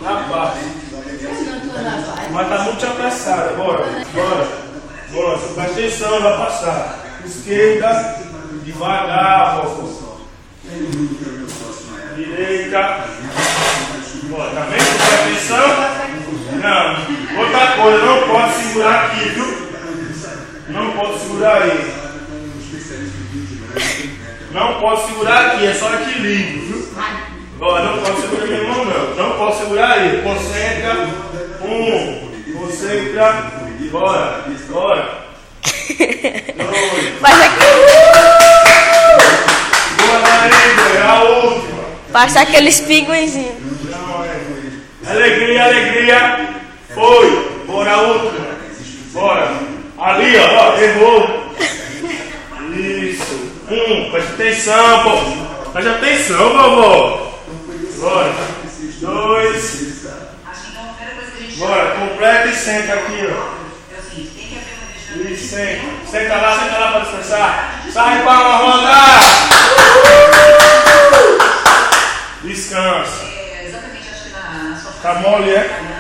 Na paz. Mas tá muito apressada. Bora. Presta atenção, vai passar. Esquerda, devagar, vovô. Direita. Bora, tá vendo? Presta atenção. Não. Outra coisa, não pode segurar aqui, viu? Não pode segurar aí. Não pode segurar aqui, é só equilíbrio, viu? Ó, não pode segurar minha mão, não. Não pode segurar aí. Concentra. Concentra. Bora. 2. Faz aqui. Boa, Maria, é a última. Passa aqueles pinguinzinhos. Alegria. Foi. Bora, a última. Bora. Ali, ó, errou. Isso. Presta atenção, pô. Presta atenção, vovó. Bora. 2. Bora, completa e senta aqui, ó. Isso, senta lá para descansar. Sai para rodar. Descansa. Tá mole, é?